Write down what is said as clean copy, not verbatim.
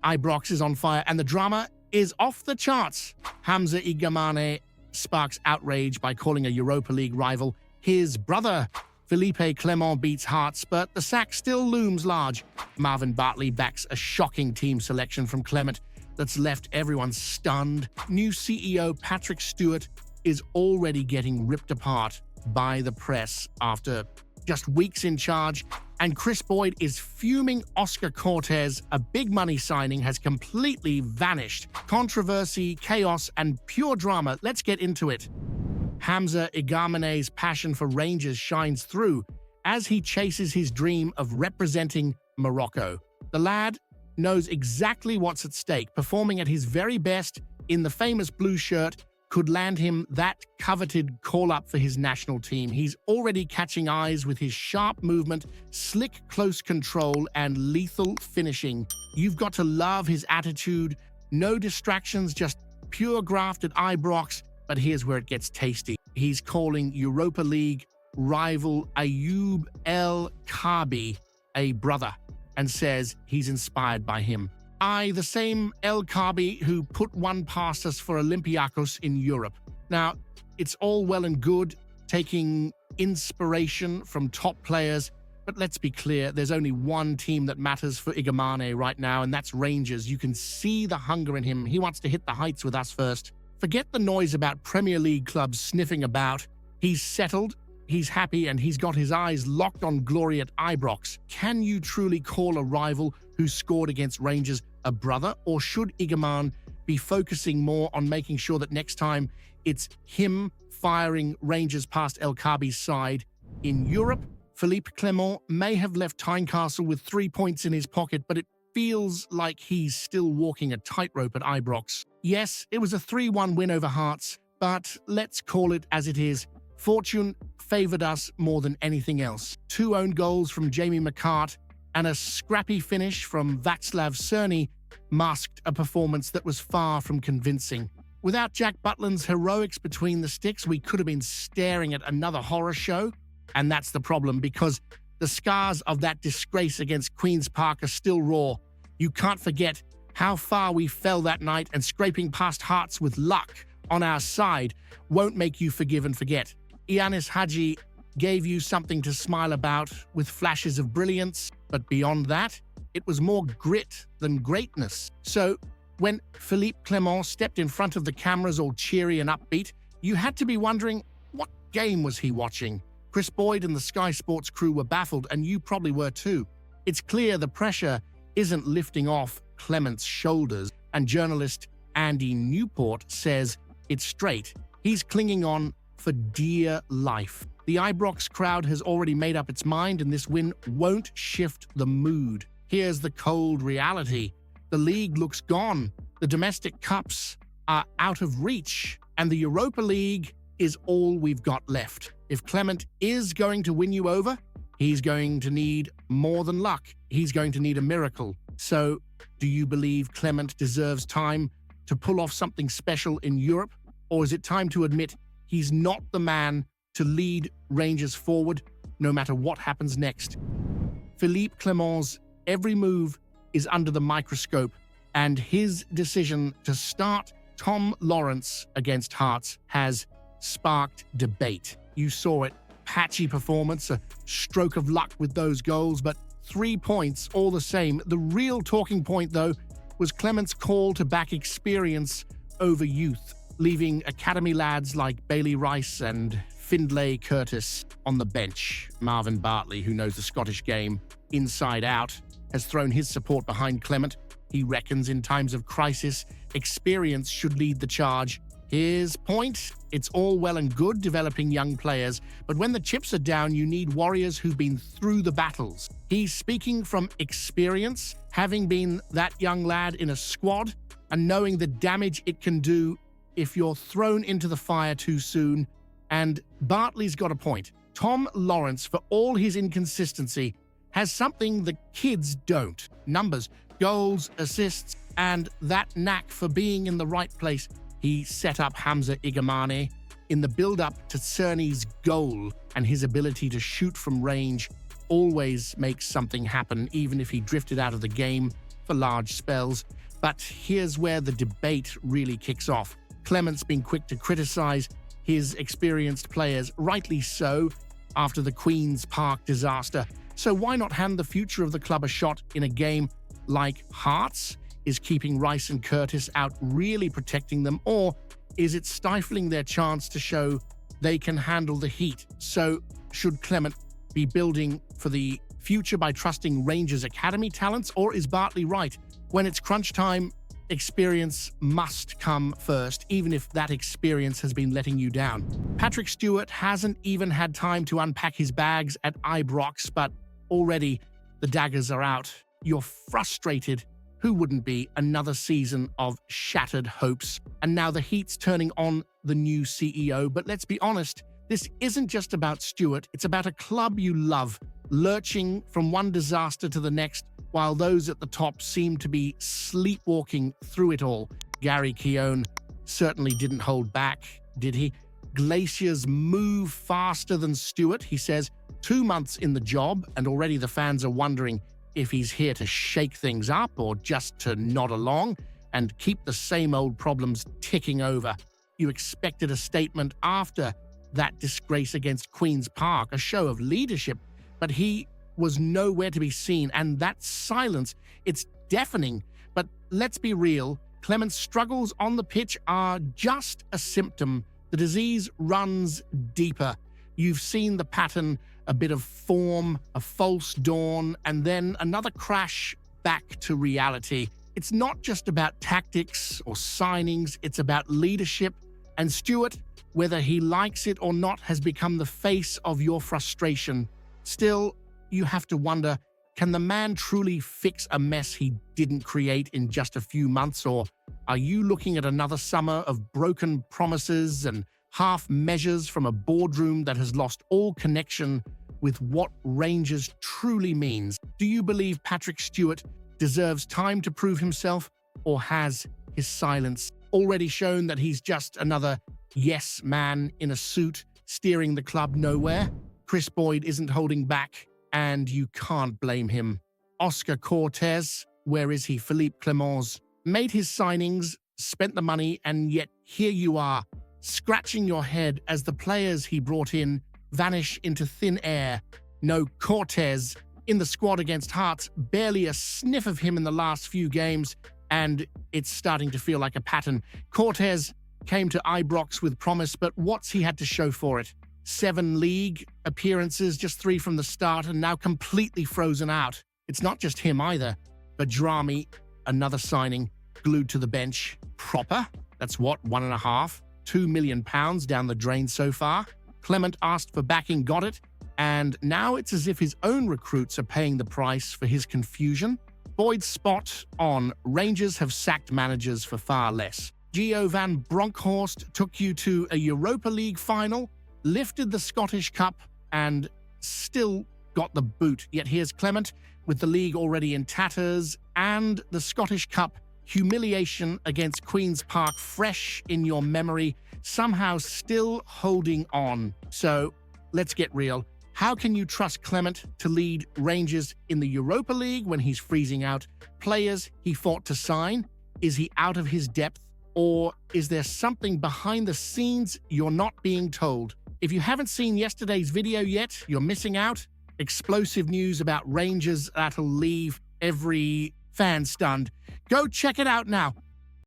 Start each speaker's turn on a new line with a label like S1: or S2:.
S1: Ibrox is on fire, and the drama is off the charts. Hamza Igamane sparks outrage by calling a Europa League rival his brother. Philippe Clement beats Hearts, but the sack still looms large. Marvin Bartley backs a shocking team selection from Clement that's left everyone stunned. New CEO Patrick Stewart is already getting ripped apart by the press after just weeks in charge, and Chris Boyd is fuming. Oscar Cortez, a big money signing, has completely vanished. Controversy, chaos, and pure drama. Let's get into it. Hamza Igamane's passion for Rangers shines through as he chases his dream of representing Morocco. The lad knows exactly what's at stake. Performing at his very best in the famous blue shirt could land him that coveted call-up for his national team. He's already catching eyes with his sharp movement, slick close control, and lethal finishing. You've got to love his attitude. No distractions, just pure graft at Ibrox. But here's where it gets tasty. He's calling Europa League rival Ayoub El Kaabi a brother and says he's inspired by him. The same El Kaabi who put one past us for Olympiacos in Europe. Now, it's all well and good taking inspiration from top players, but let's be clear, there's only one team that matters for Igamane right now, and that's Rangers. You can see the hunger in him. He wants to hit the heights with us first. Forget the noise about Premier League clubs sniffing about. He's settled, he's happy, and he's got his eyes locked on glory at Ibrox. Can you truly call a rival who scored against Rangers a brother, or should Igamane be focusing more on making sure that next time it's him firing Rangers past El Kaabi's side? In Europe, Philippe Clement may have left Tynecastle with 3 points in his pocket, but it feels like he's still walking a tightrope at Ibrox. Yes, it was a 3-1 win over Hearts, but let's call it as it is. Fortune favoured us more than anything else. 2 own goals from Jamie McCart and a scrappy finish from Václav Cerny masked a performance that was far from convincing. Without Jack Butland's heroics between the sticks, we could have been staring at another horror show. And that's the problem, because the scars of that disgrace against Queen's Park are still raw. You can't forget how far we fell that night, and scraping past Hearts with luck on our side won't make you forgive and forget. Ianis Hadji gave you something to smile about with flashes of brilliance, but beyond that, it was more grit than greatness. So when Philippe Clement stepped in front of the cameras all cheery and upbeat, you had to be wondering, what game was he watching? Chris Boyd and the Sky Sports crew were baffled, and you probably were too. It's clear the pressure isn't lifting off Clement's shoulders, and journalist Andy Newport says it's straight. He's clinging on for dear life. The Ibrox crowd has already made up its mind, and this win won't shift the mood. Here's the cold reality. The league looks gone. The domestic cups are out of reach, and the Europa League is all we've got left. If Clement is going to win you over, he's going to need more than luck. He's going to need a miracle. So, do you believe Clement deserves time to pull off something special in Europe? Or is it time to admit he's not the man to lead Rangers forward, no matter what happens next? Philippe Clement's every move is under the microscope, and his decision to start Tom Lawrence against Hearts has sparked debate. You saw it. Patchy performance, a stroke of luck with those goals, but 3 points all the same. The real talking point, though, was Clement's call to back experience over youth, leaving academy lads like Bailey Rice and Findlay Curtis on the bench. Marvin Bartley, who knows the Scottish game inside out, has thrown his support behind Clement. He reckons in times of crisis, experience should lead the charge. His point, it's all well and good developing young players, but when the chips are down, you need warriors who've been through the battles. He's speaking from experience, having been that young lad in a squad and knowing the damage it can do if you're thrown into the fire too soon. And Bartley's got a point. Tom Lawrence, for all his inconsistency, has something the kids don't. Numbers, goals, assists, and that knack for being in the right place. He set up Hamza Igamane in the build-up to Cerny's goal, and his ability to shoot from range always makes something happen, even if he drifted out of the game for large spells. But here's where the debate really kicks off. Clement's been quick to criticize his experienced players, rightly so, after the Queen's Park disaster. So why not hand the future of the club a shot in a game like Hearts? Is keeping Rice and Curtis out really protecting them, or is it stifling their chance to show they can handle the heat? So should Clement be building for the future by trusting Rangers Academy talents, or is Bartley right? When it's crunch time, experience must come first, even if that experience has been letting you down. Patrick Stewart hasn't even had time to unpack his bags at Ibrox, but already the daggers are out. You're frustrated. Who wouldn't be? Another season of shattered hopes. And now the heat's turning on the new CEO. But let's be honest, this isn't just about Stewart. It's about a club you love, lurching from one disaster to the next, while those at the top seem to be sleepwalking through it all. Gary Keown certainly didn't hold back, did he? Glaciers move faster than Stewart, he says. 2 months in the job, and already the fans are wondering if he's here to shake things up or just to nod along and keep the same old problems ticking over. You expected a statement after that disgrace against Queen's Park, a show of leadership, but he was nowhere to be seen, and that silence, it's deafening. But let's be real, Clement's struggles on the pitch are just a symptom. The disease runs deeper. You've seen the pattern, a bit of form, a false dawn, and then another crash back to reality. It's not just about tactics or signings, it's about leadership. And Stewart, whether he likes it or not, has become the face of your frustration. Still, you have to wonder, can the man truly fix a mess he didn't create in just a few months? Or are you looking at another summer of broken promises and half measures from a boardroom that has lost all connection with what Rangers truly means? Do you believe Patrick Stewart deserves time to prove himself, or has his silence already shown that he's just another yes man in a suit steering the club nowhere? Chris Boyd isn't holding back, and you can't blame him. Oscar Cortez, where is he? Philippe Clement's made his signings, spent the money, and yet here you are, scratching your head as the players he brought in vanish into thin air. No Cortez in the squad against Hearts, barely a sniff of him in the last few games, and it's starting to feel like a pattern. Cortez came to Ibrox with promise, but what's he had to show for it? 7 league appearances, just 3 from the start, and now completely frozen out. It's not just him either. Badrami, another signing, glued to the bench. Proper? That's what, 1.5, 2 million pounds down the drain so far? Clement asked for backing, got it, and now it's as if his own recruits are paying the price for his confusion. Boyd's spot on. Rangers have sacked managers for far less. Gio van Bronckhorst took you to a Europa League final, lifted the Scottish Cup, and still got the boot. Yet here's Clement with the league already in tatters and the Scottish Cup humiliation against Queen's Park fresh in your memory, somehow still holding on. So let's get real. How can you trust Clement to lead Rangers in the Europa League when he's freezing out players he fought to sign? Is he out of his depth? Or is there something behind the scenes you're not being told? If you haven't seen yesterday's video yet, you're missing out. Explosive news about Rangers that'll leave every fan stunned. Go check it out now.